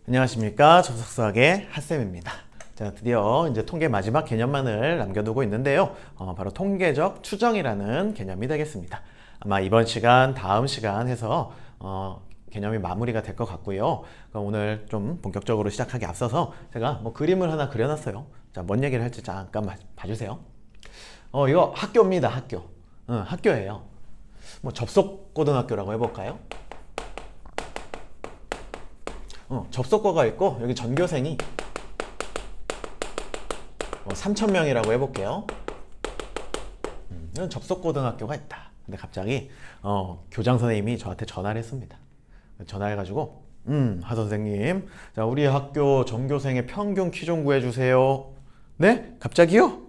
안녕하십니까. 접속수학의 핫쌤입니다. 자, 드디어 이제 통계 마지막 개념만을 남겨두고 있는데요. 바로 통계적 추정이라는 개념이 되겠습니다. 아마 이번 시간, 다음 시간 해서 개념이 마무리가 될 것 같고요. 그럼 오늘 좀 본격적으로 시작하기 앞서서 제가 그림을 하나 그려놨어요. 자, 뭔 얘기를 할지 잠깐 봐주세요. 이거 학교입니다. 학교. 학교예요. 접속고등학교라고 해볼까요? 접속고가 있고 여기 전교생이 3,000명이라고 해볼게요. 이런 접속고등학교가 있다. 근데 갑자기 교장 선생님이 저한테 전화를 했습니다. 전화해가지고 하 선생님, 자, 우리 학교 전교생의 평균 키 좀 구해주세요. 네? 갑자기요?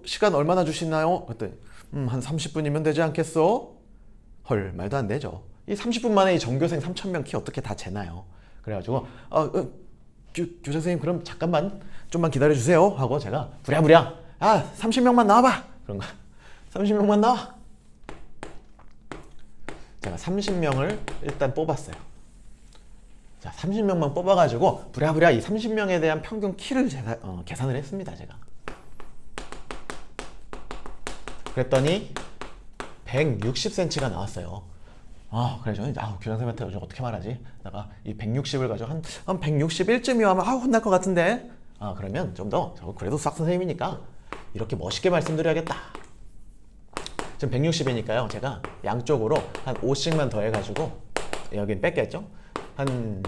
시간 얼마나 주시나요? 그랬더니 한 30분이면 되지 않겠어? 헐, 말도 안 되죠. 이 30분 만에 이 전교생 3,000명 키 어떻게 다 재나요? 그래가지고 교장 선생님 그럼 잠깐만 좀만 기다려주세요 하고 제가 부랴부랴 30명만 나와봐! 그런 거야. 30명만 나와! 제가 30명을 일단 뽑았어요. 자, 30명만 뽑아가지고 부랴부랴 이 30명에 대한 평균 키를 계산을 했습니다. 제가. 그랬더니 160cm가 나왔어요. 그래 저는 교장 선생님한테 요즘 어떻게 말하지? 내가 이 160을 가지고 한 161쯤이면 혼날 것 같은데. 그러면 좀 더 그래도 수학 선생님이니까 이렇게 멋있게 말씀드려야겠다. 지금 160이니까요. 제가 양쪽으로 한 5씩만 더 해가지고 여긴 뺐겠죠? 한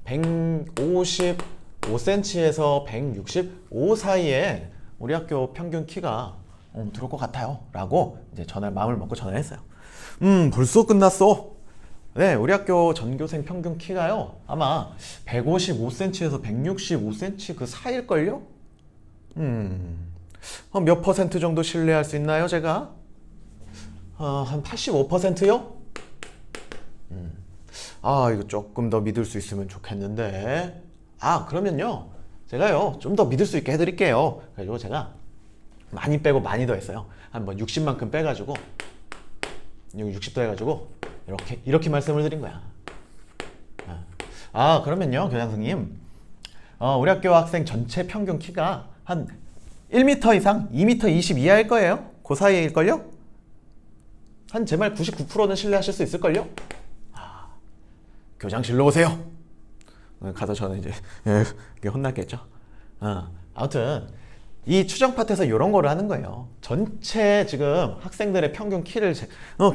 155cm에서 165 사이에 우리 학교 평균 키가 들어올 것 같아요. 라고 이제 마음을 먹고 전화를 했어요. 벌써 끝났어. 네, 우리 학교 전교생 평균 키가요, 아마 155cm에서 165cm 그 사이일걸요? 몇 퍼센트 정도 신뢰할 수 있나요, 제가? 한 85%요? 이거 조금 더 믿을 수 있으면 좋겠는데. 그러면요, 제가요, 좀 더 믿을 수 있게 해드릴게요. 그래가지고 제가 많이 빼고 많이 더 했어요. 한 60만큼 빼가지고, 여기 60도 해가지고 이렇게 말씀을 드린 거야. 그러면요, 교장 선생님, 우리 학교 학생 전체 평균 키가 한 1m 이상, 2m 20 이하일 거예요. 그 사이일걸요? 한 제 말 99%는 신뢰하실 수 있을걸요? 교장실로 오세요. 가서 저는 이제 혼났겠죠. 아무튼 이 추정 파트에서 이런 거를 하는 거예요. 전체 지금 학생들의 평균 키를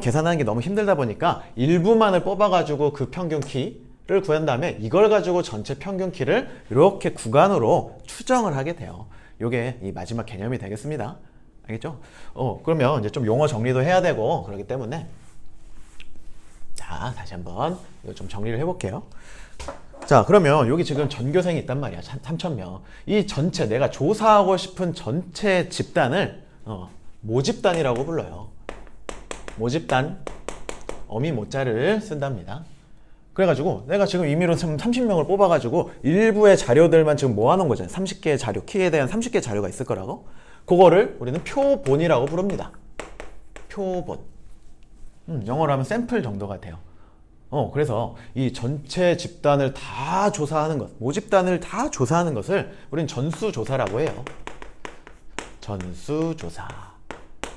계산하는 게 너무 힘들다 보니까 일부만을 뽑아가지고 그 평균 키를 구한 다음에 이걸 가지고 전체 평균 키를 이렇게 구간으로 추정을 하게 돼요. 이게 이 마지막 개념이 되겠습니다. 알겠죠? 그러면 이제 좀 용어 정리도 해야 되고 그렇기 때문에 자, 다시 한번 이거 좀 정리를 해볼게요. 자, 그러면 여기 지금 전교생이 있단 말이야. 3,000명. 이 전체 내가 조사하고 싶은 전체 집단을 모집단이라고 불러요. 모집단, 어미 모자를 쓴답니다. 그래가지고 내가 지금 임의로 30명을 뽑아가지고 일부의 자료들만 지금 모아놓은 거잖아요. 30개의 자료, 키에 대한 30개의 자료가 있을 거라고. 그거를 우리는 표본이라고 부릅니다. 표본. 영어로 하면 샘플 정도가 돼요. 그래서 이 전체 집단을 다 조사하는 것, 모집단을 다 조사하는 것을 우리는 전수조사라고 해요. 전수조사.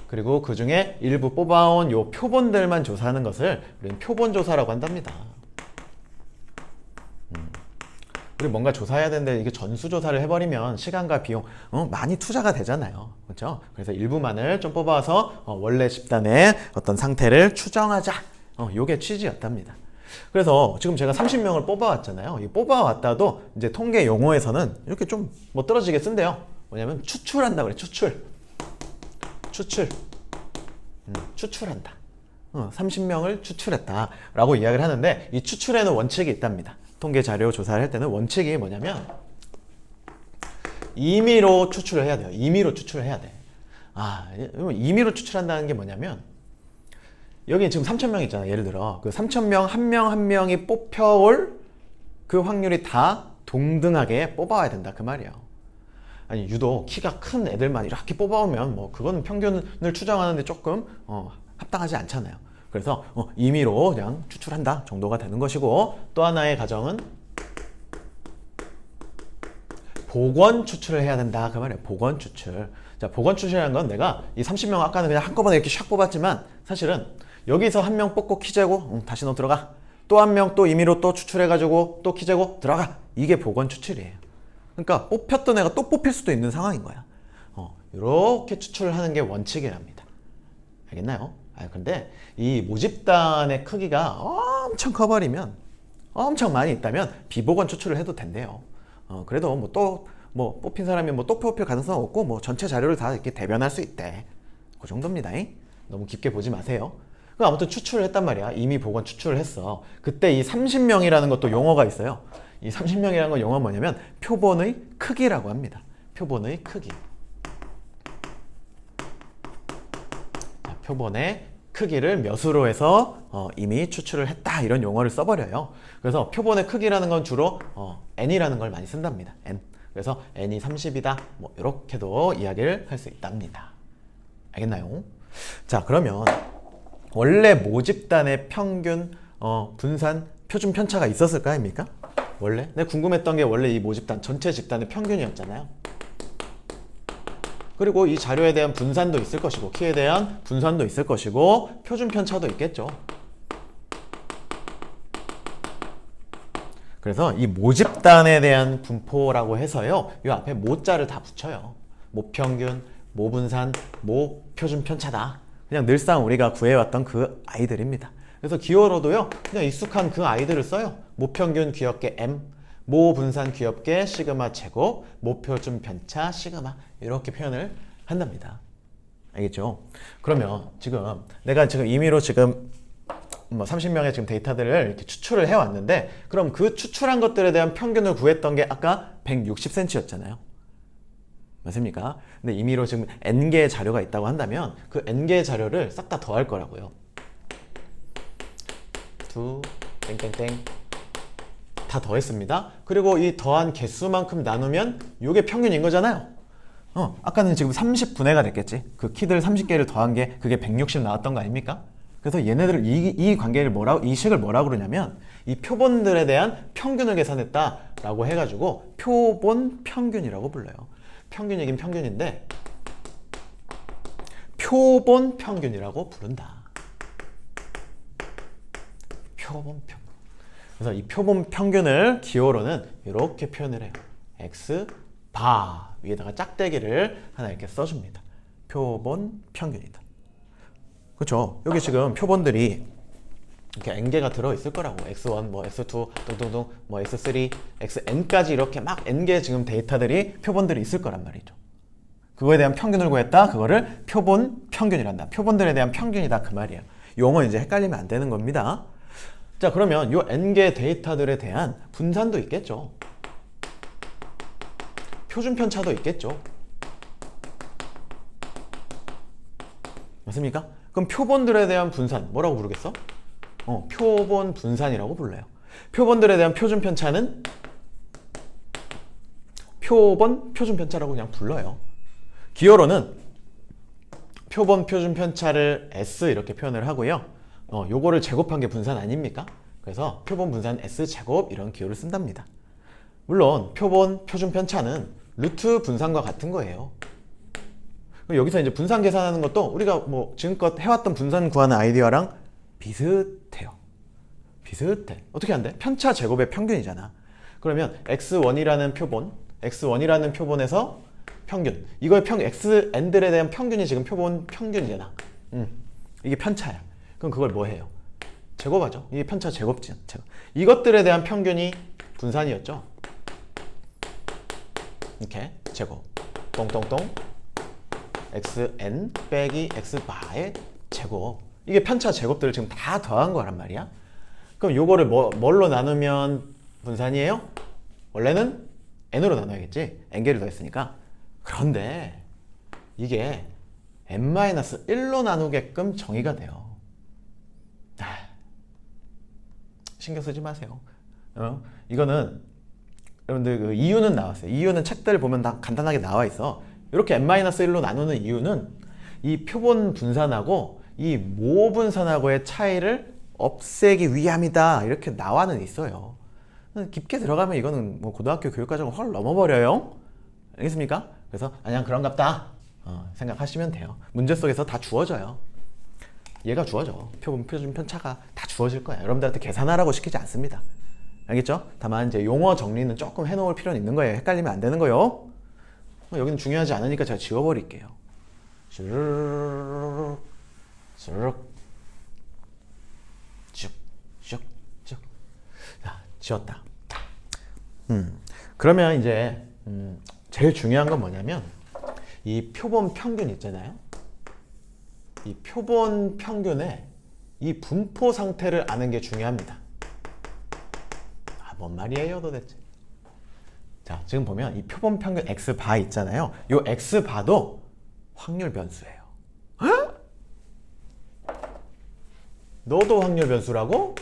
그리고 그 중에 일부 뽑아온 요 표본들만 조사하는 것을 우리는 표본조사라고 한답니다. 우리 뭔가 조사해야 되는데 이게 전수조사를 해버리면 시간과 비용 많이 투자가 되잖아요. 그렇죠? 그래서 일부만을 좀 뽑아서 원래 집단의 어떤 상태를 추정하자. 요게 취지였답니다. 그래서 지금 제가 30명을 뽑아왔잖아요. 이 뽑아왔다도 이제 통계 용어에서는 이렇게 좀 멋들어지게 쓴대요. 뭐냐면 추출한다 그래. 추출한다. 30명을 추출했다 라고 이야기를 하는데 이 추출에는 원칙이 있답니다. 통계 자료 조사를 할 때는 원칙이 뭐냐면 임의로 추출을 해야 돼요. 임의로 추출을 해야 돼. 임의로 추출한다는 게 뭐냐면 여기 지금 3,000명 있잖아. 예를 들어 그 3,000명 한 명 한 명이 뽑혀올 그 확률이 다 동등하게 뽑아와야 된다 그 말이에요. 아니 유독 키가 큰 애들만 이렇게 뽑아오면 그거는 평균을 추정하는데 조금 합당하지 않잖아요. 그래서 임의로 그냥 추출한다 정도가 되는 것이고, 또 하나의 가정은 복원 추출을 해야 된다 그 말이에요. 복원 추출. 자, 복원 추출이라는 건 내가 이 30명 아까는 그냥 한꺼번에 이렇게 샥 뽑았지만 사실은 여기서 한 명 뽑고 키 재고 다시 너 들어가, 또 한 명 또 임의로 또 추출해가지고 또 키 재고 들어가, 이게 복원 추출이에요. 그러니까 뽑혔던 애가 또 뽑힐 수도 있는 상황인 거야. 이렇게 추출을 하는 게 원칙이랍니다. 알겠나요? 근데 이 모집단의 크기가 엄청 커버리면, 엄청 많이 있다면 비복원 추출을 해도 된대요. 그래도 또 뽑힌 사람이 또 뽑힐 가능성 없고 전체 자료를 다 이렇게 대변할 수 있대. 그 정도입니다. 너무 깊게 보지 마세요. 아무튼 추출을 했단 말이야. 이미 복원 추출을 했어. 그때 이 30명이라는 것도 용어가 있어요. 이 30명이라는 건 용어가 뭐냐면 표본의 크기라고 합니다. 표본의 크기. 자, 표본의 크기를 몇으로 해서 이미 추출을 했다, 이런 용어를 써버려요. 그래서 표본의 크기라는 건 주로 n이라는 걸 많이 쓴답니다. n. 그래서 n이 30이다 이렇게도 이야기를 할 수 있답니다. 알겠나요? 자, 그러면 원래 모집단의 평균 분산 표준 편차가 있었을까 아닙니까? 원래 내가 궁금했던 게 원래 이 모집단 전체 집단의 평균이었잖아요. 그리고 이 자료에 대한 분산도 있을 것이고, 키에 대한 분산도 있을 것이고, 표준 편차도 있겠죠. 그래서 이 모집단에 대한 분포라고 해서요, 이 앞에 모자를 다 붙여요. 모평균, 모분산, 모표준 편차다. 그냥 늘상 우리가 구해왔던 그 아이들입니다. 그래서 기호로도요, 그냥 익숙한 그 아이들을 써요. 모평균 귀엽게 M, 모분산 귀엽게 시그마 제곱, 모표준 편차 시그마, 이렇게 표현을 한답니다. 알겠죠? 그러면 내가 임의로 30명의 지금 데이터들을 이렇게 추출을 해왔는데, 그럼 그 추출한 것들에 대한 평균을 구했던 게 아까 160cm였잖아요. 맞습니까? 근데 임의로 지금 n개의 자료가 있다고 한다면 그 n개의 자료를 싹 다 더할 거라고요. 땡땡땡 다 더했습니다. 그리고 이 더한 개수만큼 나누면 이게 평균인 거잖아요. 아까는 지금 30분해가 됐겠지. 그 키들 30개를 더한 게 그게 160 나왔던 거 아닙니까? 그래서 얘네들을 이 관계를 이 식을 뭐라고 그러냐면 이 표본들에 대한 평균을 계산했다라고 해가지고 표본 평균이라고 불러요. 평균이긴 평균인데 표본 평균이라고 부른다. 표본 평균. 그래서 이 표본 평균을 기호로는 이렇게 표현을 해요. x 바 위에다가 짝대기를 하나 이렇게 써줍니다. 표본 평균이다. 그렇죠? 여기 지금 표본들이 이렇게 n개가 들어있을 거라고. x1, x2, 둥둥둥, x3, xn까지 이렇게 막 n개 지금 데이터들이, 표본들이 있을 거란 말이죠. 그거에 대한 평균을 구했다. 그거를 표본 평균이란다. 표본들에 대한 평균이다 그 말이에요. 용어 이제 헷갈리면 안 되는 겁니다. 자, 그러면 요 n개 데이터들에 대한 분산도 있겠죠. 표준 편차도 있겠죠. 맞습니까? 그럼 표본들에 대한 분산 뭐라고 부르겠어? 표본 분산이라고 불러요. 표본들에 대한 표준 편차는 표본 표준 편차라고 그냥 불러요. 기호로는 표본 표준 편차를 S 이렇게 표현을 하고요. 요거를 제곱한 게 분산 아닙니까? 그래서 표본 분산 S 제곱 이런 기호를 쓴답니다. 물론 표본 표준 편차는 루트 분산과 같은 거예요. 여기서 이제 분산 계산하는 것도 우리가 지금껏 해왔던 분산 구하는 아이디어랑 비슷해요. 비슷해. 어떻게 한대? 편차 제곱의 평균이잖아. 그러면 x1이라는 표본에서 평균. 이거의 xn들에 대한 평균이 지금 표본 평균이잖아. 이게 편차야. 그럼 그걸 뭐 해요? 제곱하죠. 이게 편차 제곱지. 이것들에 대한 평균이 분산이었죠. 이렇게 제곱. 똥똥똥. xn 빼기 x바의 제곱. 이게 편차 제곱들을 지금 다 더한 거란 말이야. 그럼 요거를 뭘로 나누면 분산이에요? 원래는 n으로 나눠야겠지. n개를 더했으니까. 그런데 이게 n-1로 나누게끔 정의가 돼요. 신경 쓰지 마세요. 이거는 여러분들 그 이유는 나왔어요. 이유는 책들 보면 다 간단하게 나와 있어. 이렇게 n-1로 나누는 이유는 이 표본 분산하고 이 모분산하고의 차이를 없애기 위함이다. 이렇게 나와는 있어요. 깊게 들어가면 이거는 뭐 고등학교 교육과정을 확 넘어버려요. 알겠습니까? 그래서 그냥 그런갑다 생각하시면 돼요. 문제 속에서 다 주어져요. 얘가 주어져. 표본, 표준, 편차가 다 주어질 거야. 여러분들한테 계산하라고 시키지 않습니다. 알겠죠? 다만 이제 용어 정리는 조금 해놓을 필요는 있는 거예요. 헷갈리면 안 되는 거요. 여기는 중요하지 않으니까 제가 지워버릴게요. 슈르륵 쭉쭉쭉. 자, 지웠다. 그러면 이제 제일 중요한 건 뭐냐면 이 표본 평균 있잖아요. 이 표본 평균의 이 분포 상태를 아는 게 중요합니다. 뭔 말이에요 도대체? 자, 지금 보면 이 표본 평균 X바 있잖아요. 이 X바도 확률 변수예요. 헉? 너도 확률 변수라고?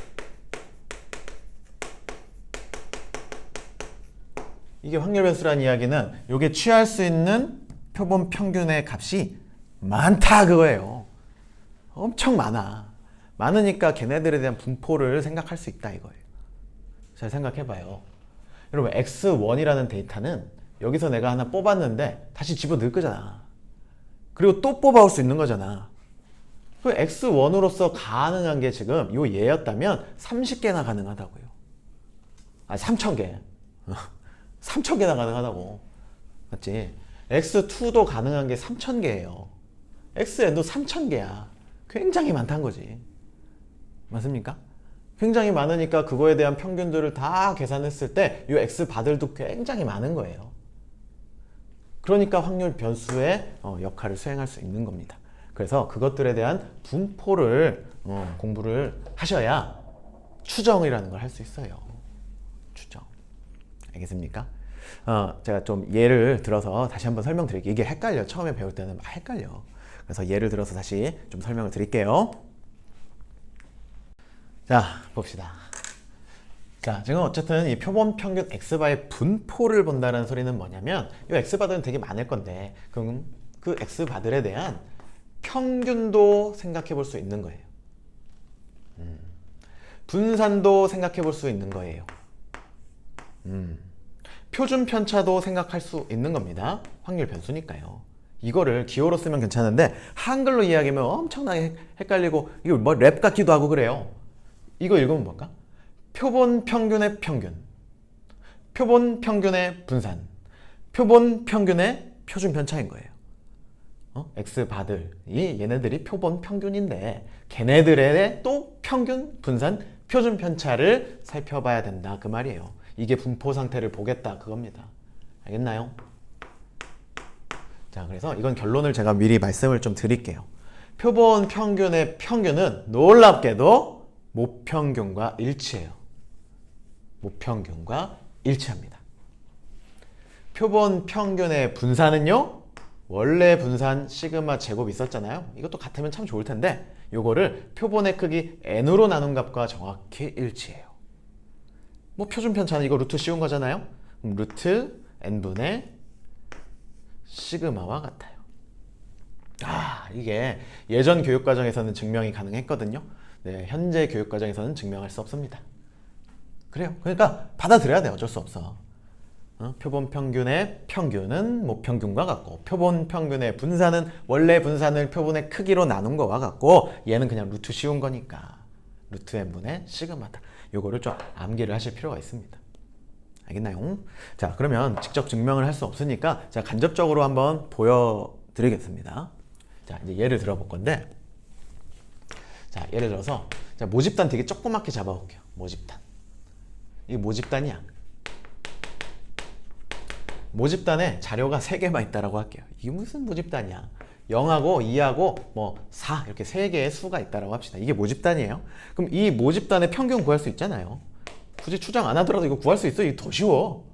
이게 확률 변수라는 이야기는 이게 취할 수 있는 표본 평균의 값이 많다 그거예요. 엄청 많아. 많으니까 걔네들에 대한 분포를 생각할 수 있다 이거예요. 잘 생각해봐요. 여러분 X1이라는 데이터는 여기서 내가 하나 뽑았는데 다시 집어넣을 거잖아. 그리고 또 뽑아올 수 있는 거잖아. 그 X1으로서 가능한 게 지금 요 얘였다면 30개나 가능하다고요. 3,000개. 3,000개나 가능하다고. 맞지? X2도 가능한 게 3,000개예요. XN도 3,000개야. 굉장히 많다는 거지. 맞습니까? 굉장히 많으니까 그거에 대한 평균들을 다 계산했을 때 이 X바들도 굉장히 많은 거예요. 그러니까 확률 변수의 역할을 수행할 수 있는 겁니다. 그래서 그것들에 대한 분포를 공부를 하셔야 추정이라는 걸 할 수 있어요. 추정. 알겠습니까? 제가 좀 예를 들어서 다시 한번 설명드릴게요. 이게 헷갈려. 처음에 배울 때는 막 헷갈려. 그래서 예를 들어서 다시 좀 설명을 드릴게요. 자, 봅시다. 자, 지금 어쨌든 이 표본 평균 X바의 분포를 본다는 소리는 뭐냐면 이 X바들은 되게 많을 건데 그럼 그 X바들에 대한 평균도 생각해 볼 수 있는 거예요. 분산도 생각해 볼 수 있는 거예요. 표준 편차도 생각할 수 있는 겁니다. 확률 변수니까요. 이거를 기호로 쓰면 괜찮은데 한글로 이야기하면 엄청나게 헷갈리고 이거 뭐 랩 같기도 하고 그래요. 이거 읽으면 뭘까? 표본 평균의 평균, 표본 평균의 분산, 표본 평균의 표준 편차인 거예요. X바들이 얘네들이 표본 평균인데 걔네들의 또 평균, 분산, 표준 편차를 살펴봐야 된다 그 말이에요. 이게 분포 상태를 보겠다 그겁니다. 알겠나요? 자, 그래서 이건 결론을 제가 미리 말씀을 좀 드릴게요. 표본 평균의 평균은 놀랍게도 모평균과 일치해요. 모평균과 일치합니다. 표본 평균의 분산은요, 원래 분산 시그마 제곱 있었잖아요. 이것도 같으면 참 좋을 텐데 요거를 표본의 크기 n으로 나눈 값과 정확히 일치해요. 뭐 표준 편차는 이거 루트 씌운 거잖아요. 루트 n분의 시그마와 같아요. 이게 예전 교육과정에서는 증명이 가능했거든요. 네, 현재 교육과정에서는 증명할 수 없습니다. 그래요. 그러니까 받아들여야 돼. 어쩔 수 없어. 표본 평균의 평균은 모평균과 같고 표본 평균의 분산은 원래 분산을 표본의 크기로 나눈 거와 같고 얘는 그냥 루트 씌운 거니까 루트 n분의 시그마다. 요거를 좀 암기를 하실 필요가 있습니다. 알겠나요? 자, 그러면 직접 증명을 할 수 없으니까 제가 간접적으로 한번 보여드리겠습니다. 자, 이제 예를 들어볼 건데, 자, 예를 들어서 자, 모집단 되게 조그맣게 잡아볼게요. 모집단. 이게 모집단이야. 모집단에 자료가 3개만 있다라고 할게요. 이게 무슨 모집단이야? 0하고 2하고 뭐 4 이렇게 3개의 수가 있다라고 합시다. 이게 모집단이에요. 그럼 이 모집단의 평균 구할 수 있잖아요. 굳이 추정 안 하더라도 이거 구할 수 있어. 이거 더 쉬워.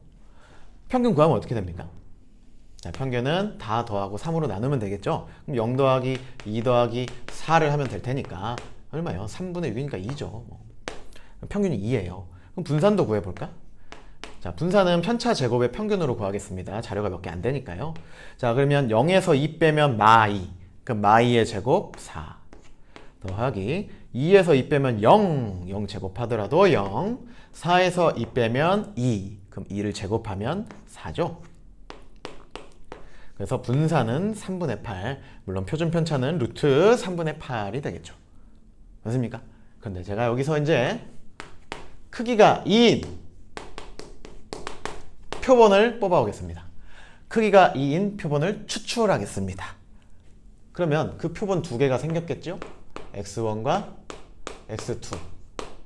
평균 구하면 어떻게 됩니까? 자, 평균은 다 더하고 3으로 나누면 되겠죠? 그럼 0 더하기 2 더하기 4를 하면 될 테니까 얼마예요? 3분의 6이니까 2죠. 평균이 2예요. 그럼 분산도 구해볼까? 자, 분산은 편차 제곱의 평균으로 구하겠습니다. 자료가 몇 개 안 되니까요. 자, 그러면 0에서 2 빼면 마2. 그럼 마2의 제곱 4. 더하기 2에서 2 빼면 0, 0 제곱하더라도 0, 4에서 2 빼면 2, 그럼 2를 제곱하면 4죠. 그래서 분산은 3분의 8, 물론 표준 편차는 루트 3분의 8이 되겠죠. 맞습니까? 근데 제가 여기서 이제 크기가 2인 표본을 뽑아오겠습니다. 크기가 2인 표본을 추출하겠습니다. 그러면 그 표본 두 개가 생겼겠죠? x1과 x2.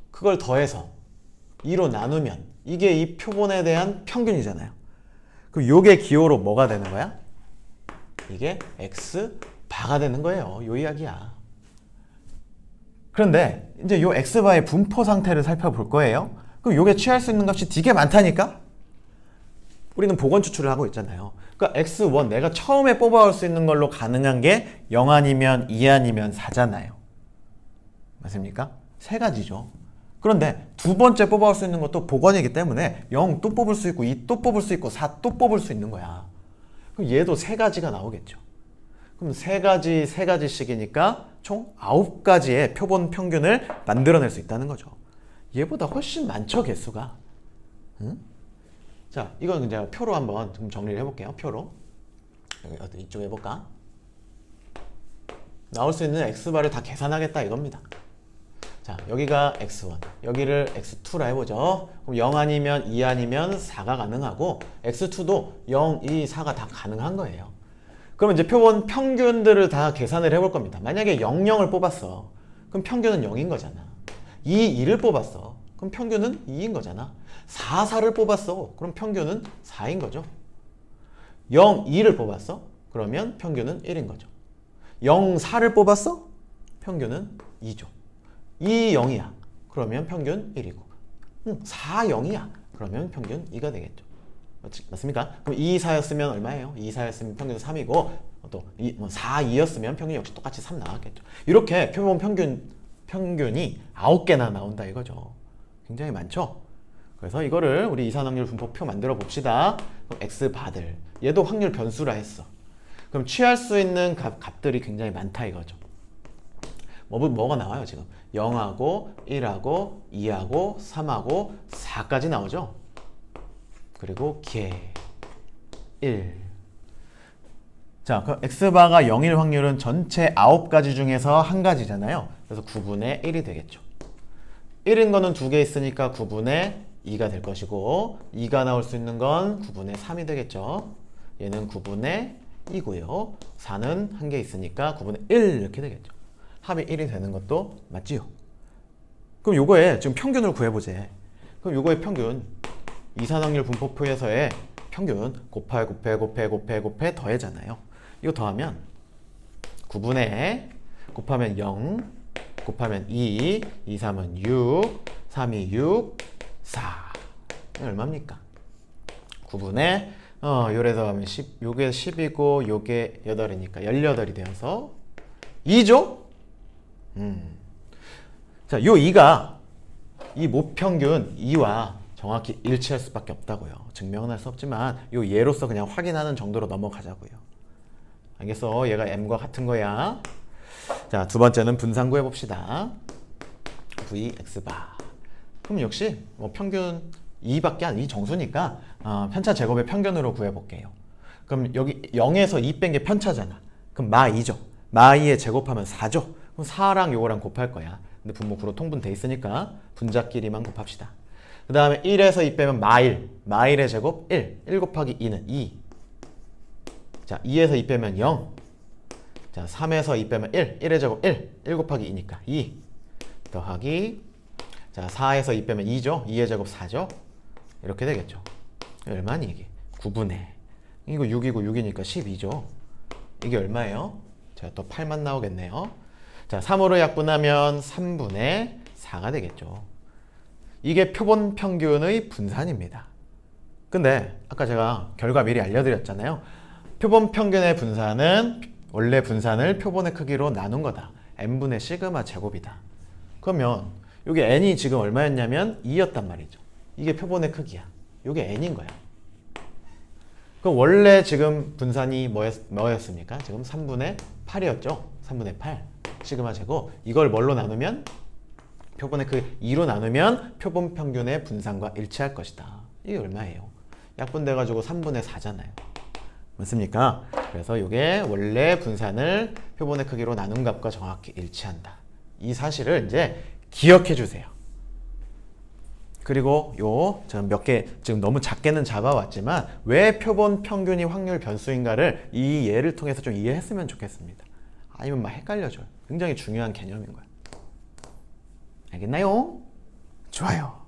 그걸 더해서 2로 나누면 이게 이 표본에 대한 평균이잖아요. 그럼 요게 기호로 뭐가 되는 거야? 이게 x바가 되는 거예요. 요 이야기야. 그런데 이제 요 x바의 분포 상태를 살펴볼 거예요. 그럼 요게 취할 수 있는 값이 되게 많다니까? 우리는 복원 추출을 하고 있잖아요. 그러니까 x1 내가 처음에 뽑아올 수 있는 걸로 가능한 게 0 아니면 2 아니면 4잖아요. 맞습니까? 세 가지죠. 그런데 두 번째 뽑아올 수 있는 것도 복원이기 때문에 0 또 뽑을 수 있고 2 또 뽑을 수 있고 4 또 뽑을 수 있는 거야. 그럼 얘도 세 가지가 나오겠죠. 그럼 세 가지씩이니까 총 9가지의 표본 평균을 만들어낼 수 있다는 거죠. 얘보다 훨씬 많죠, 개수가. 응? 자, 이건 이제 표로 한번 좀 정리를 해볼게요. 표로. 여기 이쪽에 해볼까? 나올 수 있는 x바를 다 계산하겠다 이겁니다. 자, 여기가 x1, 여기를 x2라 해보죠. 그럼 0 아니면 2 아니면 4가 가능하고 x2도 0, 2, 4가 다 가능한 거예요. 그럼 이제 표본 평균들을 다 계산을 해볼 겁니다. 만약에 0, 0을 뽑았어. 그럼 평균은 0인 거잖아. 2, 2를 뽑았어. 그럼 평균은 2인 거잖아. 4, 4를 뽑았어. 그럼 평균은 4인 거죠. 0, 2를 뽑았어. 그러면 평균은 1인 거죠. 0, 4를 뽑았어? 평균은 2죠. 2, 0이야. 그러면 평균 1이고. 4, 0이야. 그러면 평균 2가 되겠죠. 맞습니까? 그럼 2, 4였으면 얼마예요? 2, 4였으면 평균 3이고 또 4, 2였으면 평균이 역시 똑같이 3 나왔겠죠. 이렇게 표본 평균이 9개나 나온다 이거죠. 굉장히 많죠? 그래서 이거를 우리 이산확률 분포표 만들어 봅시다. 그럼 x바들. 얘도 확률 변수라 했어. 그럼 취할 수 있는 값들이 굉장히 많다 이거죠. 뭐가 나와요 지금? 0하고 1하고 2하고 3하고 4까지 나오죠. 그리고 개 1. 자, 그럼 x바가 0일 확률은 전체 9가지 중에서 한 가지잖아요. 그래서 9분의 1이 되겠죠. 1인 거는 2개 있으니까 9분의 2가 될 것이고 2가 나올 수 있는 건 9분의 3이 되겠죠. 얘는 9분의 2고요. 4는 한 개 있으니까 9분의 1 이렇게 되겠죠. 합이 1이 되는 것도 맞지요? 그럼 요거에 지금 평균을 구해보재. 그럼 요거의 평균 이산확률 분포표에서의 평균 곱해 더해잖아요. 이거 더하면 9분의 곱하면 0 곱하면 2 2, 3은 6 3, 2, 6 4 얼마입니까? 9분의 요래서 하면 10, 요게 10이고 요게 8이니까 18이 되어서 2죠? 자, 요 2가 이 모평균 2와 정확히 일치할 수밖에 없다고요. 증명은 할 수 없지만 요 예로서 그냥 확인하는 정도로 넘어가자고요. 알겠어? 얘가 m과 같은 거야. 자, 두 번째는 분산 구해봅시다. v x바. 그럼 역시 뭐 평균 2밖에 안, 2 정수니까 편차 제곱의 평균으로 구해볼게요. 그럼 여기 0에서 2 뺀 게 편차잖아. 그럼 마 2죠. 마 2에 제곱하면 4죠. 그럼 4랑 요거랑 곱할 거야. 근데 분모구로 통분돼 있으니까 분자끼리만 곱합시다. 그 다음에 1에서 2 빼면 마 1. 마 1의 제곱 1. 1 곱하기 2는 2. 자, 2에서 2 빼면 0. 자, 3에서 2 빼면 1. 1의 제곱 1. 1 곱하기 2니까 2. 더하기 자, 4에서 2 빼면 2죠. 2의 제곱 4죠. 이렇게 되겠죠. 얼마니 이게? 9분의. 이거 6이고 6이니까 12죠. 이게 얼마예요? 자, 또 8만 나오겠네요. 자, 3으로 약분하면 3분의 4가 되겠죠. 이게 표본 평균의 분산입니다. 근데 아까 제가 결과 미리 알려드렸잖아요. 표본 평균의 분산은 원래 분산을 표본의 크기로 나눈 거다. n분의 시그마 제곱이다. 그러면 여기 n이 지금 얼마였냐면 2였단 말이죠. 이게 표본의 크기야. 이게 n인 거야. 그럼 원래 지금 분산이 뭐였습니까? 지금 3분의 8이었죠? 3분의 8. 시그마 제곱. 이걸 뭘로 나누면? 표본의 크기 2로 나누면 표본 평균의 분산과 일치할 것이다. 이게 얼마예요? 약분돼가지고 3분의 4잖아요. 맞습니까? 그래서 이게 원래 분산을 표본의 크기로 나눈 값과 정확히 일치한다. 이 사실을 이제 기억해 주세요. 그리고 제가 몇 개 지금 너무 작게는 잡아왔지만 왜 표본 평균이 확률 변수인가를 이 예를 통해서 좀 이해했으면 좋겠습니다. 아니면 막 헷갈려져요. 굉장히 중요한 개념인 거예요. 알겠나요? 좋아요.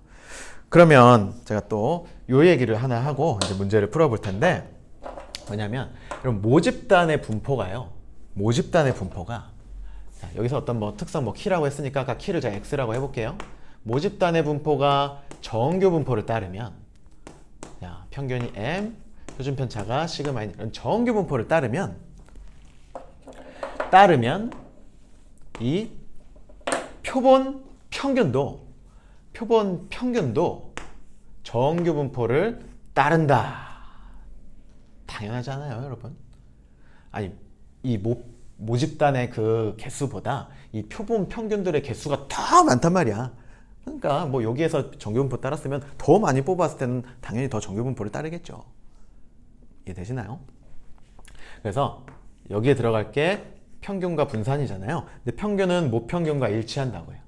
그러면 제가 또 요 얘기를 하나 하고 이제 문제를 풀어볼 텐데, 뭐냐면 여러분 모집단의 분포가요. 모집단의 분포가, 자, 여기서 어떤 뭐 특성 뭐 키라고 했으니까 아까 키를 제가 x라고 해볼게요. 모집단의 분포가 정규 분포를 따르면, 자, 평균이 m, 표준 편차가 시그마 이런 정규 분포를 따르면 이 표본 평균도 정규 분포를 따른다. 당연하잖아요, 여러분. 아니, 이 모집단의 그 개수보다 이 표본 평균들의 개수가 더 많단 말이야. 그러니까 뭐 여기에서 정규 분포 따랐으면 더 많이 뽑았을 때는 당연히 더 정규 분포를 따르겠죠. 이해되시나요? 그래서 여기에 들어갈 게 평균과 분산이잖아요. 근데 평균은 모평균과 일치한다고요.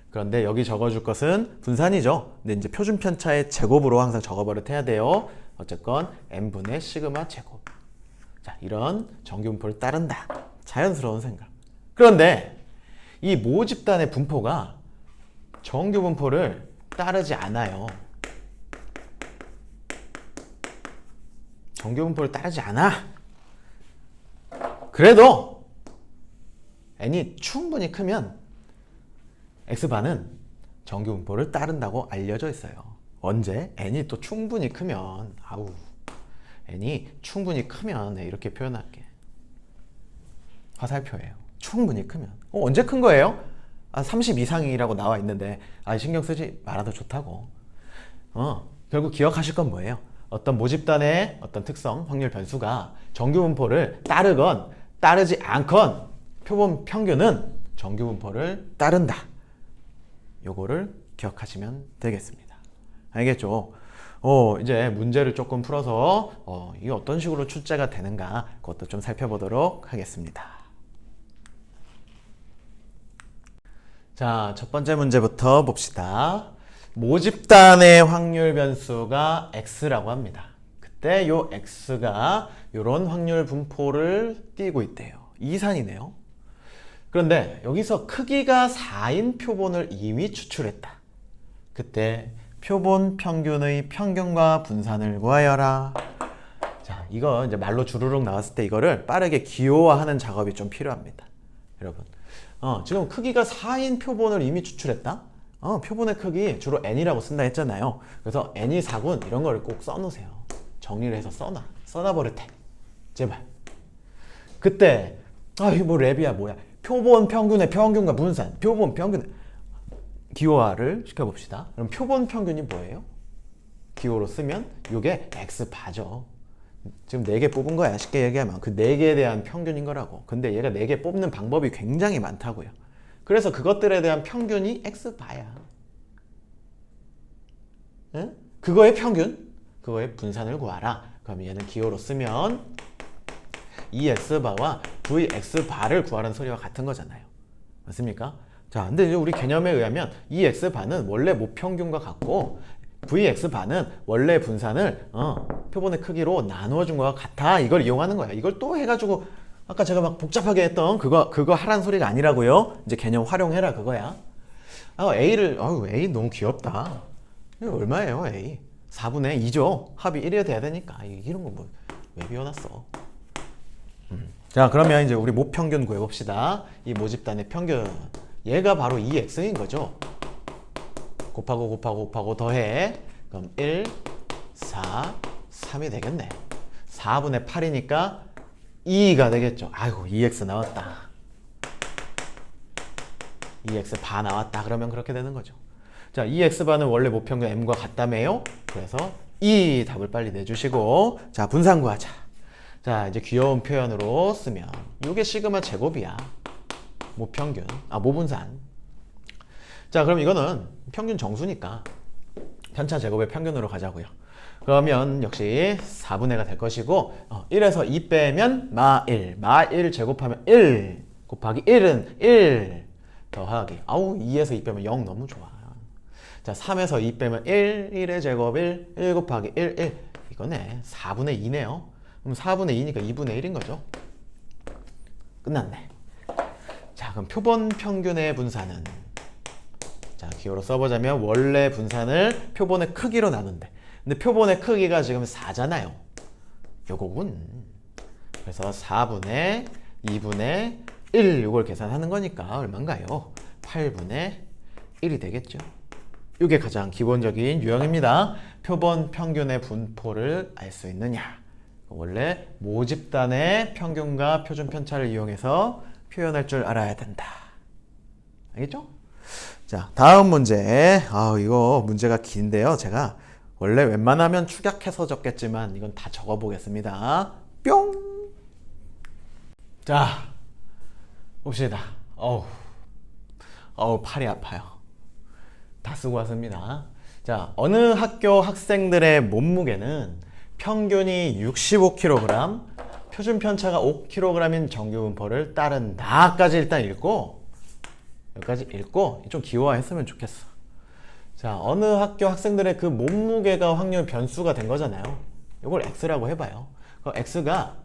그런데 여기 적어줄 것은 분산이죠. 근데 이제 표준 편차의 제곱으로 항상 적어버릇해야 돼요. 어쨌건 n분의 시그마 제곱. 자, 이런 정규 분포를 따른다. 자연스러운 생각. 그런데 이 모집단의 분포가 정규 분포를 따르지 않아요. 정규 분포를 따르지 않아. 그래도 n이 충분히 크면 x반은 정규 분포를 따른다고 알려져 있어요. 언제? n이 또 충분히 크면, n이 충분히 크면 이렇게 표현할게. 화살표예요. 충분히 크면. 언제 큰 거예요? 30 이상이라고 나와 있는데 신경 쓰지 말아도 좋다고. 결국 기억하실 건 뭐예요? 어떤 모집단의 어떤 특성, 확률 변수가 정규 분포를 따르건 따르지 않건 표본 평균은 정규 분포를 따른다. 요거를 기억하시면 되겠습니다. 알겠죠? 이제 문제를 조금 풀어서 이게 어떤 식으로 출제가 되는가 그것도 좀 살펴보도록 하겠습니다. 자, 첫 번째 문제부터 봅시다. 모집단의 확률 변수가 x라고 합니다. 그때 요 x가 요런 확률 분포를 띠고 있대요. 이산이네요. 그런데 여기서 크기가 4인 표본을 이미 추출했다. 그때 표본 평균의 평균과 분산을 구하여라. 자, 이거 이제 말로 주르륵 나왔을 때 이거를 빠르게 기호화하는 작업이 좀 필요합니다. 여러분, 지금 크기가 4인 표본을 이미 추출했다? 표본의 크기 주로 n이라고 쓴다 했잖아요. 그래서 n이 4군 이런 거를 꼭 써놓으세요. 정리를 해서 써놔버릇해. 제발. 그때 이게 뭐 랩이야 뭐야. 표본 평균의 평균과 분산, 표본 평균의 기호화를 시켜봅시다. 그럼 표본 평균이 뭐예요? 기호로 쓰면 이게 x바죠. 지금 4개 뽑은 거야. 쉽게 얘기하면 그 4개에 대한 평균인 거라고. 근데 얘가 4개 뽑는 방법이 굉장히 많다고요. 그래서 그것들에 대한 평균이 x바야. 응? 그거의 평균, 그거의 분산을 구하라. 그럼 얘는 기호로 쓰면 EX바와 VX바를 구하라는 소리와 같은 거잖아요. 맞습니까? 자, 근데 이제 우리 개념에 의하면 EX바는 원래 모평균과 같고 VX바는 원래 분산을 표본의 크기로 나누어 준 거와 같아. 이걸 이용하는 거야. 이걸 또 해가지고 아까 제가 막 복잡하게 했던 그거 하라는 소리가 아니라고요. 이제 개념 활용해라 그거야. A 너무 귀엽다. 이거 얼마예요, A? 4분의 2죠. 합이 1이 돼야 되니까. 이런 거 뭐 왜 비워놨어? 자, 그러면 이제 우리 모평균 구해봅시다. 이 모집단의 평균. 얘가 바로 2x인 거죠. 곱하고 더해. 그럼 1, 4, 3이 되겠네. 4분의 8이니까 2가 되겠죠. 2x 나왔다. 2x 바 나왔다. 그러면 그렇게 되는 거죠. 자, 2x바는 원래 모평균 m과 같다며요. 그래서 이 답을 빨리 내주시고, 자, 분산 구하자. 자, 이제 귀여운 표현으로 쓰면 이게 시그마 제곱이야. 모평균, 모분산. 자, 그럼 이거는 평균 정수니까 편차 제곱의 평균으로 가자고요. 그러면 역시 4분의가 될 것이고 1에서 2 빼면 마1, 마1 제곱하면 1 곱하기 1은 1 더하기 2에서 2 빼면 0 너무 좋아. 자, 3에서 2 빼면 1, 1의 제곱 1, 1 곱하기 1, 1 이거네. 4분의 2네요. 그럼 4분의 2니까 2분의 1인 거죠. 끝났네. 자, 그럼 표본 평균의 분산은, 자, 기호로 써보자면 원래 분산을 표본의 크기로 나눈대. 근데 표본의 크기가 지금 4잖아요. 요거군. 그래서 4분의 2분의 1 요걸 계산하는 거니까 얼마인가요? 8분의 1이 되겠죠. 이게 가장 기본적인 유형입니다. 표본 평균의 분포를 알 수 있느냐. 원래 모집단의 평균과 표준 편차를 이용해서 표현할 줄 알아야 된다. 알겠죠? 자, 다음 문제. 이거 문제가 긴데요. 제가 원래 웬만하면 축약해서 적겠지만 이건 다 적어보겠습니다. 뿅! 자, 봅시다. 팔이 아파요. 다 쓰고 왔습니다. 자, 어느 학교 학생들의 몸무게는 평균이 65kg, 표준 편차가 5kg인 정규 분포를 따른다까지 일단 읽고, 여기까지 읽고 좀 기호화했으면 좋겠어. 자, 어느 학교 학생들의 그 몸무게가 확률 변수가 된 거잖아요. 이걸 x라고 해봐요. x가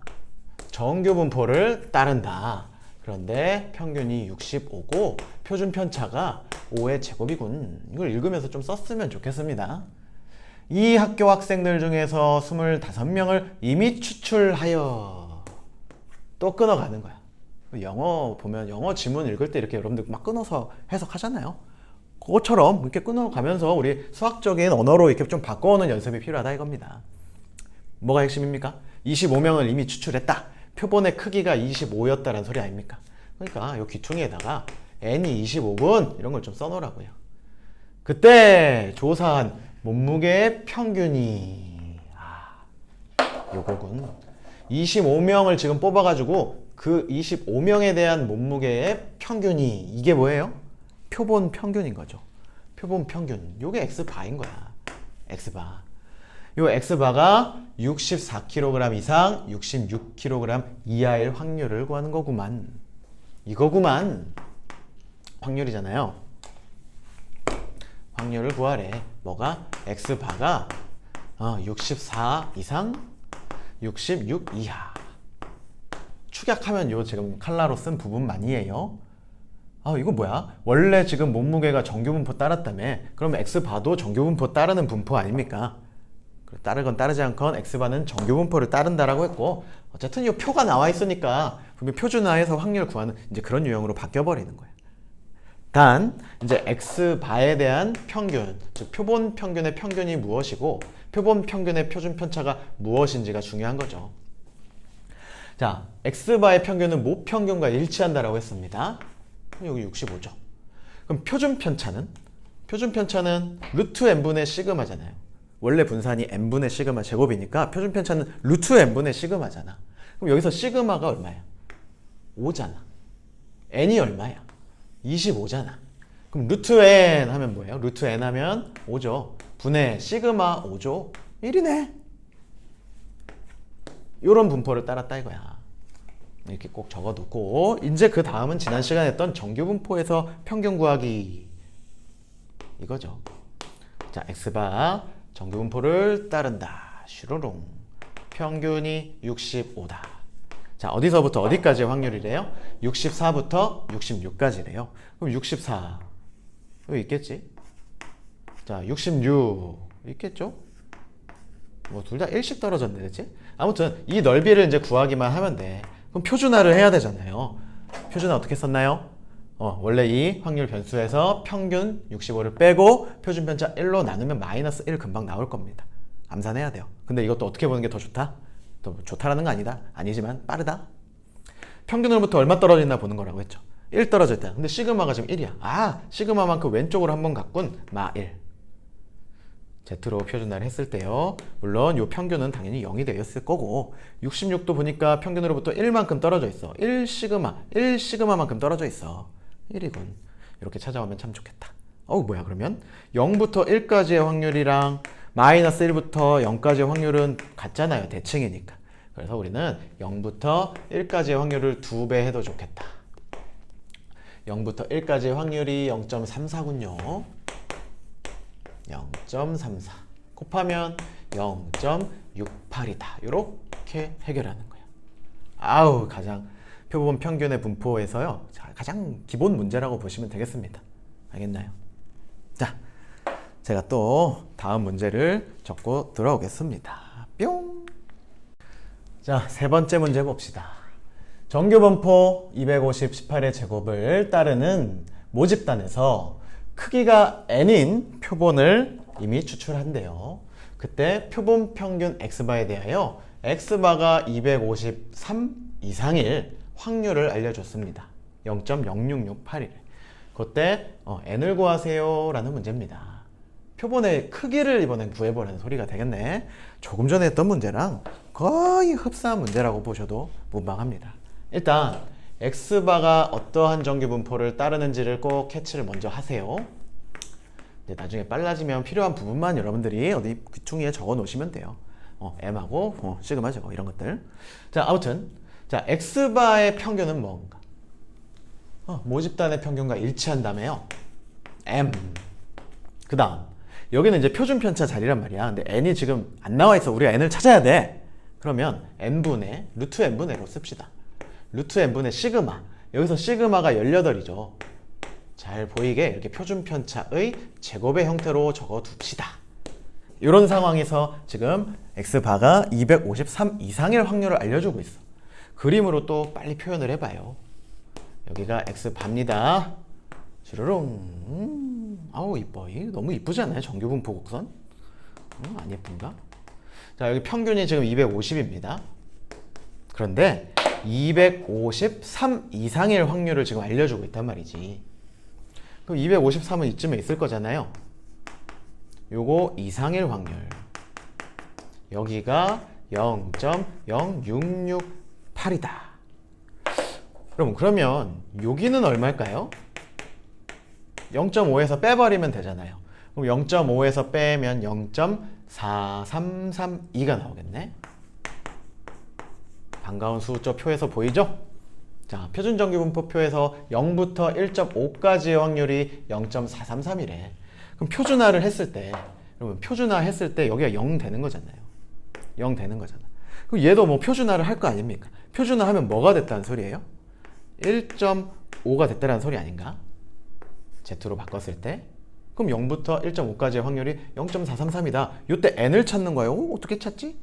정규 분포를 따른다. 그런데 평균이 65고 표준 편차가 5의 제곱이군. 이걸 읽으면서 좀 썼으면 좋겠습니다. 이 학교 학생들 중에서 25명을 이미 추출하여, 또 끊어가는 거야. 영어 보면 영어 지문 읽을 때 이렇게 여러분들 막 끊어서 해석하잖아요. 그것처럼 이렇게 끊어가면서 우리 수학적인 언어로 이렇게 좀 바꿔오는 연습이 필요하다 이겁니다. 뭐가 핵심입니까? 25명을 이미 추출했다. 표본의 크기가 25였다는 소리 아닙니까? 그러니까 이 귀퉁이에다가 n이 25군 이런 걸 좀 써놓으라고요. 그때 조사한 몸무게의 평균이 요거군. 25명을 지금 뽑아가지고 그 25명에 대한 몸무게의 평균이 이게 뭐예요? 표본 평균인 거죠. 표본 평균. 요게 x바인 거야. x바. 요 x바가 64kg 이상 66kg 이하일 확률을 구하는 거구만. 이거구만. 확률이잖아요. 확률을 구하래. 뭐가? x바가 64 이상 66 이하. 축약하면 요 지금 칼라로 쓴 부분만이에요. 이거 뭐야? 원래 지금 몸무게가 정규 분포 따랐다며. 그럼 x바도 정규 분포 따르는 분포 아닙니까? 따르건 따르지 않건 x바는 정규 분포를 따른다라고 했고, 어쨌든 이 표가 나와 있으니까 분명 표준화해서 확률 구하는 이제 그런 유형으로 바뀌어 버리는 거예요. 단 이제 x바에 대한 평균, 즉 표본 평균의 평균이 무엇이고 표본 평균의 표준 편차가 무엇인지가 중요한 거죠. 자, x바의 평균은 모평균과 일치한다라고 했습니다. 여기 65죠. 그럼 표준 편차는 루트 n분의 시그마잖아요. 원래 분산이 n분의 시그마 제곱이니까 표준 편차는 루트 n분의 시그마잖아. 그럼 여기서 시그마가 얼마야? 5잖아. n이 얼마야? 25잖아. 그럼 루트 n 하면 뭐예요? 루트 n 하면 5죠. 분의 시그마 5죠. 1이네. 요런 분포를 따랐다 이거야. 이렇게 꼭 적어놓고 이제 그 다음은 지난 시간에 했던 정규 분포에서 평균 구하기 이거죠. 자, x바 정규 분포를 따른다. 슈루룽. 평균이 65다. 자, 어디서부터 어디까지의 확률이래요? 64부터 66까지래요. 그럼 64 여기 있겠지? 자, 66 있겠죠? 뭐 둘 다 1씩 떨어졌네, 그치? 아무튼 이 넓이를 이제 구하기만 하면 돼. 그럼 표준화를 해야 되잖아요. 표준화 어떻게 썼나요? 원래 이 확률 변수에서 평균 65를 빼고 표준 편차 1로 나누면 마이너스 1 금방 나올 겁니다. 암산해야 돼요. 근데 이것도 어떻게 보는 게 더 좋다? 또 좋다라는 거 아니다. 아니지만 빠르다. 평균으로부터 얼마 떨어진다 보는 거라고 했죠. 1 떨어질 때. 근데 시그마가 지금 1이야. 시그마만큼 왼쪽으로 한번 갔군. 마 1. Z로 표준화를 했을 때요. 물론 요 평균은 당연히 0이 되었을 거고 66도 보니까 평균으로부터 1만큼 떨어져 있어. 1시그마만큼 떨어져 있어. 1이군. 이렇게 찾아오면 참 좋겠다. 뭐야 그러면 0부터 1까지의 확률이랑 마이너스 1부터 0까지의 확률은 같잖아요. 대칭이니까. 그래서 우리는 0부터 1까지의 확률을 2배 해도 좋겠다. 0부터 1까지의 확률이 0.34군요. 0.34 곱하면 0.68이다. 이렇게 해결하는 거예요. 가장 표본 평균의 분포에서요. 가장 기본 문제라고 보시면 되겠습니다. 알겠나요? 자, 제가 또 다음 문제를 적고 들어오겠습니다. 뿅! 자, 세 번째 문제 봅시다. 정규분포 250, 18의 제곱을 따르는 모집단에서 크기가 n인 표본을 이미 추출한대요. 그때 표본 평균 x바에 대하여 x바가 253 이상일 확률을 알려줬습니다. 0.0668일. 그때 n을 구하세요 라는 문제입니다. 표본의 크기를 이번엔 구해보라는 소리가 되겠네. 조금 전에 했던 문제랑 거의 흡사한 문제라고 보셔도 무방합니다. 일단 x바가 어떠한 정규분포를 따르는지를 꼭 캐치를 먼저 하세요. 나중에 빨라지면 필요한 부분만 여러분들이 어디 귀퉁이에 적어 놓으시면 돼요. m하고 시그마 제곱 이런 것들. 자, 아무튼 자, x바의 평균은 뭔가? 모집단의 평균과 일치한다며요. m. 그 다음 여기는 이제 표준 편차 자리란 말이야. 근데 n이 지금 안 나와 있어. 우리가 n을 찾아야 돼. 그러면 n분의 루트 n분의로 씁시다. 루트 n분의 시그마. 여기서 시그마가 18이죠. 잘 보이게 이렇게 표준 편차의 제곱의 형태로 적어 둡시다. 이런 상황에서 지금 x바가 253 이상일 확률을 알려주고 있어. 그림으로 또 빨리 표현을 해봐요. 여기가 x바입니다. 주르릉. 아우 이뻐. 너무 이쁘지 않아요? 정규분포 곡선? 안 예쁜가? 자, 여기 평균이 지금 250입니다. 그런데 253 이상일 확률을 지금 알려주고 있단 말이지. 그럼 253은 이쯤에 있을 거잖아요. 요거 이상일 확률. 여기가 0.0668이다. 그러면 여기는 얼마일까요? 0.5에서 빼버리면 되잖아요. 그럼 0.5에서 빼면 0.4332가 나오겠네. 반가운 수조 표에서 보이죠? 자, 표준정규분포표에서 0부터 1.5까지의 확률이 0.433이래. 그럼 표준화를 했을 때, 여러분 표준화 했을 때 여기가 0 되는 거잖아요. 0 되는 거잖아. 그럼 얘도 뭐 표준화를 할 거 아닙니까? 표준화하면 뭐가 됐다는 소리예요? 1.5가 됐다는 소리 아닌가? Z로 바꿨을 때. 그럼 0부터 1.5까지의 확률이 0.433이다. 이때 n을 찾는 거예요. 어떻게 찾지?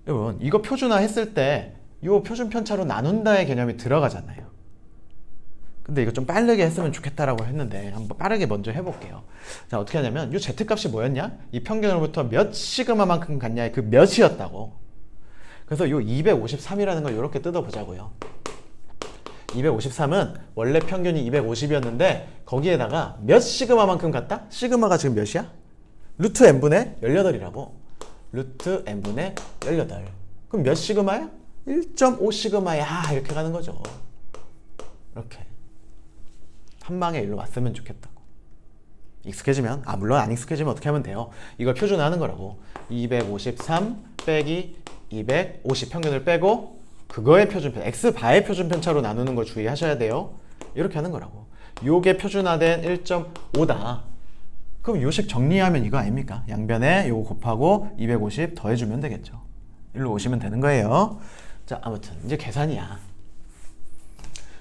여러분 이거 표준화 했을 때 이 표준 편차로 나눈다의 개념이 들어가잖아요. 근데 이거 좀 빠르게 했으면 좋겠다라고 했는데 한번 빠르게 먼저 해볼게요. 자, 어떻게 하냐면 이 Z값이 뭐였냐? 이 평균으로부터 몇 시그마만큼 갔냐의 그 몇이었다고. 그래서 이 253이라는 걸 이렇게 뜯어보자고요. 253은 원래 평균이 250이었는데 거기에다가 몇 시그마만큼 갔다? 시그마가 지금 몇이야? 루트 n분의 18이라고. 루트 n분의 18. 그럼 몇 시그마야? 1.5 시그마야. 이렇게 가는 거죠. 이렇게. 한 방에 일로 왔으면 좋겠다고. 익숙해지면, 물론 안 익숙해지면 어떻게 하면 돼요? 이걸 표준화하는 거라고. 253 빼기 250 평균을 빼고 그거의 표준편, x바의 표준편차로 나누는 걸 주의하셔야 돼요. 이렇게 하는 거라고. 요게 표준화된 1.5다. 그럼 요식 정리하면 이거 아닙니까? 양변에 요거 곱하고 250 더해주면 되겠죠. 일로 오시면 되는 거예요. 자, 아무튼 이제 계산이야.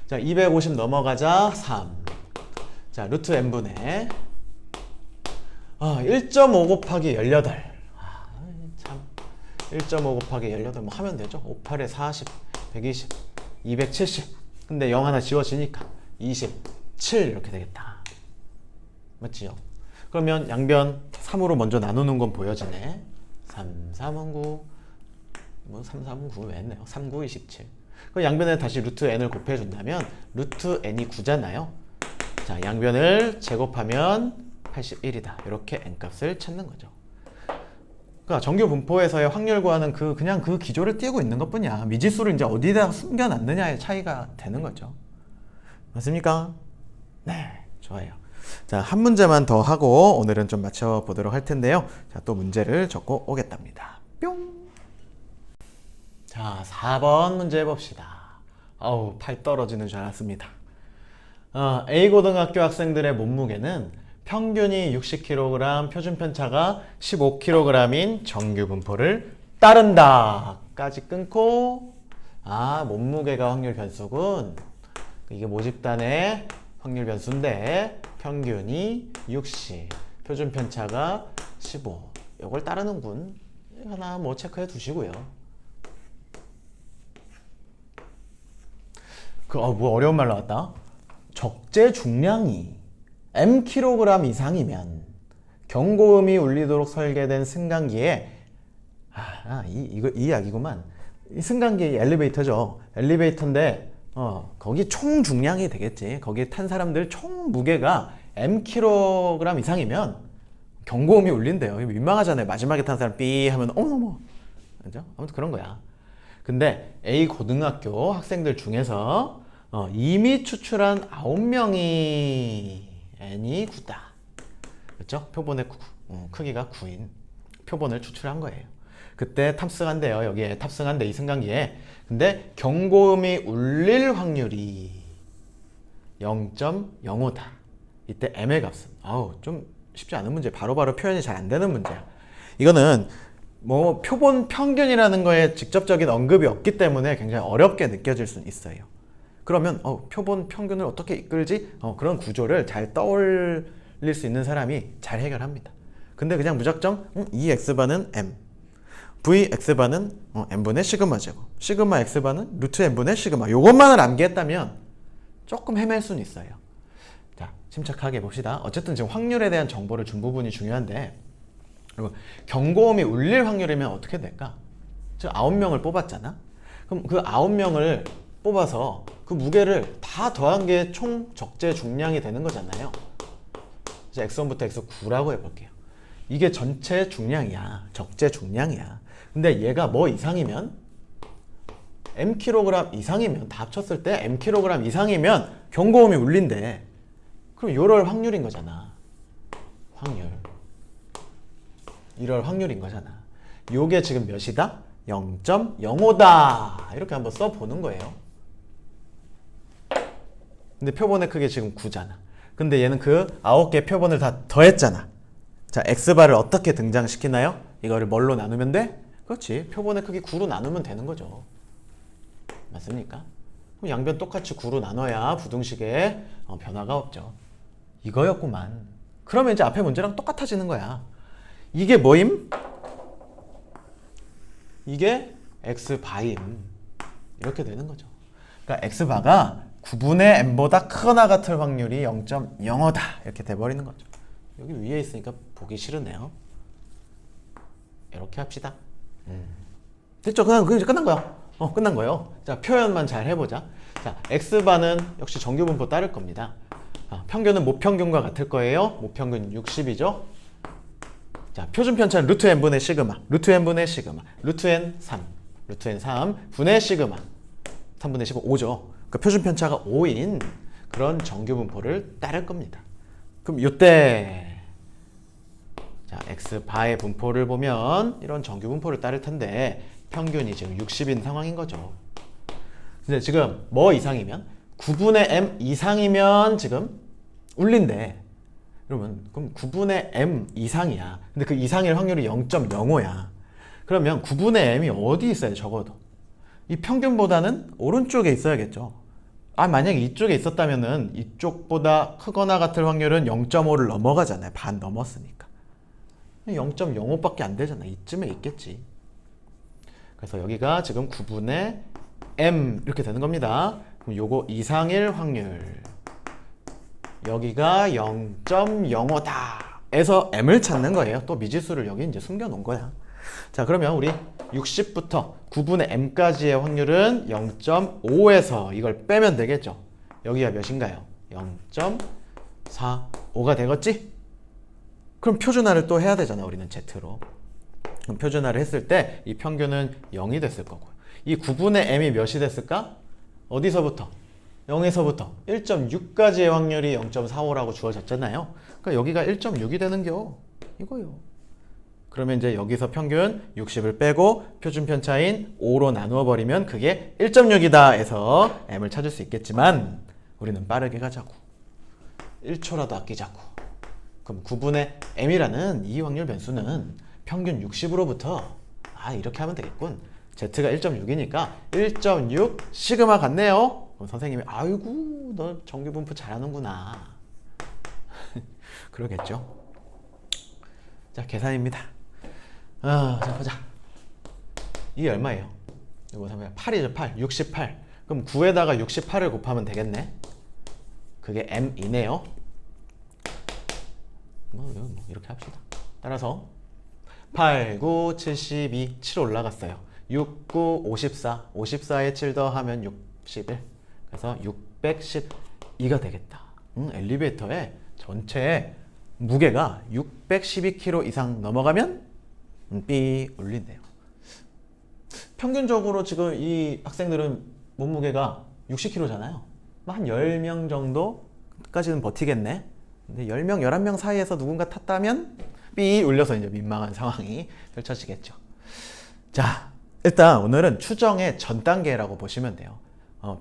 자, 250 넘어가자 3. 자, 루트 n분의 1.5 곱하기 18. 참. 1.5 곱하기 18 뭐 하면 되죠. 5, 8에 40, 120, 270. 근데 0 하나 지워지니까 27 이렇게 되겠다. 맞지요? 그러면 양변 3으로 먼저 나누는 건 보여지네. 3, 3은 9. 뭐 3, 3은 9 왜 했네요. 3, 9, 27. 그럼 양변에 다시 루트 n을 곱해준다면 루트 n이 9잖아요. 자, 양변을 제곱하면 81이다. 이렇게 n값을 찾는 거죠. 그러니까 정규 분포에서의 확률 구하는 그냥 그 기조를 띄우고 있는 것뿐이야. 미지수를 이제 어디다 숨겨놨느냐의 차이가 되는 거죠. 맞습니까? 네, 좋아요. 자, 한 문제만 더 하고 오늘은 좀 맞춰보도록 할 텐데요. 자, 또 문제를 적고 오겠답니다. 뿅! 자, 4번 문제 해봅시다. 어우, 팔 떨어지는 줄 알았습니다. A고등학교 학생들의 몸무게는 평균이 60kg, 표준 편차가 15kg인 정규 분포를 따른다 까지 끊고, 몸무게가 확률 변수군. 이게 모집단의 확률 변수인데 평균이 60, 표준 편차가 15. 이걸 따르는군. 하나 뭐 체크해 두시고요. 뭐 어려운 말 나왔다. 적재 중량이 mkg 이상이면 경고음이 울리도록 설계된 승강기에 이 이야기구만. 이 승강기 엘리베이터죠. 엘리베이터인데 거기 총 중량이 되겠지. 거기에 탄 사람들 총 무게가 mkg 이상이면 경고음이 울린대요. 민망하잖아요. 마지막에 탄 사람 삐 하면 어머머. 그죠? 아무튼 그런 거야. 근데 A 고등학교 학생들 중에서 이미 추출한 9명이 n이 9다. 그렇죠? 표본의 크기가 9인 표본을 추출한 거예요. 그때 탑승한대요. 여기에 탑승한대, 이 승강기에. 근데 경고음이 울릴 확률이 0.05다. 이때 m의 값은 좀 쉽지 않은 문제. 바로바로 표현이 잘 안 되는 문제야. 이거는 뭐 표본 평균이라는 거에 직접적인 언급이 없기 때문에 굉장히 어렵게 느껴질 수 있어요. 그러면 표본 평균을 어떻게 이끌지? 그런 구조를 잘 떠올릴 수 있는 사람이 잘 해결합니다. 근데 그냥 무작정 이 x반은 m, v x반은 n분의 시그마 제곱, 시그마 x반은 루트 n분의 시그마, 요것만을 암기했다면 조금 헤맬 수는 있어요. 자, 침착하게 봅시다. 어쨌든 지금 확률에 대한 정보를 준 부분이 중요한데, 그리고 경고음이 울릴 확률이면 어떻게 될까? 지금 9명을 뽑았잖아. 그럼 그 9명을 뽑아서 그 무게를 다 더한 게 총 적재 중량이 되는 거잖아요. 이제 x1부터 x9라고 해볼게요. 이게 전체 중량이야. 적재 중량이야. 근데 얘가 뭐 이상이면 mkg 이상이면 다 합쳤을 때 mkg 이상이면 경고음이 울린대. 그럼 요럴 확률인 거잖아. 확률. 이럴 확률인 거잖아. 요게 지금 몇이다? 0.05다. 이렇게 한번 써보는 거예요. 근데 표본의 크기 지금 9잖아. 근데 얘는 그 9개 표본을 다 더했잖아. 자, x바를 어떻게 등장시키나요? 이거를 뭘로 나누면 돼? 그렇지. 표본의 크기 9로 나누면 되는 거죠. 맞습니까? 그럼 양변 똑같이 9로 나눠야 부등식에 변화가 없죠. 이거였구만. 그러면 이제 앞에 문제랑 똑같아지는 거야. 이게 뭐임? 이게 x바임. 이렇게 되는 거죠. 그러니까 x바가 9분의 n보다 크거나 같을 확률이 0.05다. 이렇게 돼버리는 거죠. 여기 위에 있으니까 보기 싫으네요. 이렇게 합시다. 됐죠? 그냥 이제 끝난 거야. 끝난 거예요. 자, 표현만 잘 해보자. 자, x바는 역시 정규분포 따를 겁니다. 평균은 모평균과 같을 거예요. 모평균 60이죠. 자, 표준 편차는 루트 n분의 시그마, 루트 n분의 시그마, 루트 n 3, 루트 n 3 분의 시그마, 3분의 15, 5죠. 그러니까 표준 편차가 5인 그런 정규 분포를 따를 겁니다. 그럼 이때 자, x바의 분포를 보면 이런 정규 분포를 따를 텐데 평균이 지금 60인 상황인 거죠. 근데 지금 뭐 이상이면 9분의 m 이상이면 지금 울린대. 그러면 그럼 9분의 m 이상이야. 근데 그 이상일 확률이 0.05야. 그러면 9분의 m이 어디 있어야 돼? 적어도 이 평균보다는 오른쪽에 있어야겠죠. 만약에 이쪽에 있었다면은 이쪽보다 크거나 같을 확률은 0.5를 넘어가잖아요. 반 넘었으니까 0.05밖에 안 되잖아. 이쯤에 있겠지. 그래서 여기가 지금 9분의 m 이렇게 되는 겁니다. 그럼 요거 이상일 확률, 여기가 0.05다 에서 m을 찾는 거예요. 또 미지수를 여기 이제 숨겨 놓은 거야. 자, 그러면 우리 60부터 9분의 m까지의 확률은 0.5에서 이걸 빼면 되겠죠. 여기가 몇인가요? 0.45가 되겠지? 그럼 표준화를 또 해야 되잖아. 우리는 z로. 그럼 표준화를 했을 때 이 평균은 0이 됐을 거고요. 이 9분의 m이 몇이 됐을까? 어디서부터? 0에서부터 1.6까지의 확률이 0.45라고 주어졌잖아요. 그러니까 여기가 1.6이 되는겨. 이거요. 그러면 이제 여기서 평균 60을 빼고 표준 편차인 5로 나누어 버리면 그게 1.6이다 해서 m을 찾을 수 있겠지만 우리는 빠르게 가자고. 1초라도 아끼자고. 그럼 9분의 m이라는 이 확률 변수는 평균 60으로부터 이렇게 하면 되겠군. z가 1.6이니까 1.6 시그마 같네요. 그럼 선생님이 아이고 너 정규분포 잘하는구나. 그러겠죠. 자, 계산입니다. 자, 보자. 이게 얼마예요? 이거 8이죠, 8. 68. 그럼 9에다가 68을 곱하면 되겠네. 그게 m이네요. 이렇게 합시다. 따라서 8, 9, 72, 7 올라갔어요. 6, 9, 54. 54에 7 더하면 61. 그래서 612가 되겠다. 엘리베이터의 전체 무게가 612kg 이상 넘어가면 삐 울린대요. 평균적으로 지금 이 학생들은 몸무게가 60kg잖아요. 한 10명 정도까지는 버티겠네. 근데 10명, 11명 사이에서 누군가 탔다면 삐 울려서 이제 민망한 상황이 펼쳐지겠죠. 자, 일단 오늘은 추정의 전 단계라고 보시면 돼요.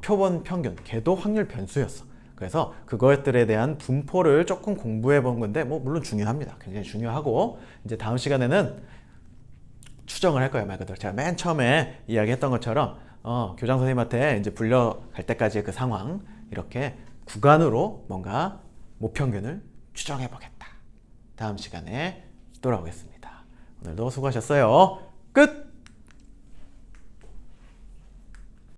표본 평균, 궤도 확률 변수였어. 그래서 그것들에 대한 분포를 조금 공부해 본 건데 물론 중요합니다. 굉장히 중요하고 이제 다음 시간에는 추정을 할 거예요. 말 그대로 제가 맨 처음에 이야기했던 것처럼 교장 선생님한테 이제 불려갈 때까지의 그 상황 이렇게 구간으로 뭔가 모평균을 추정해 보겠다. 다음 시간에 돌아오겠습니다. 오늘도 수고하셨어요. 끝!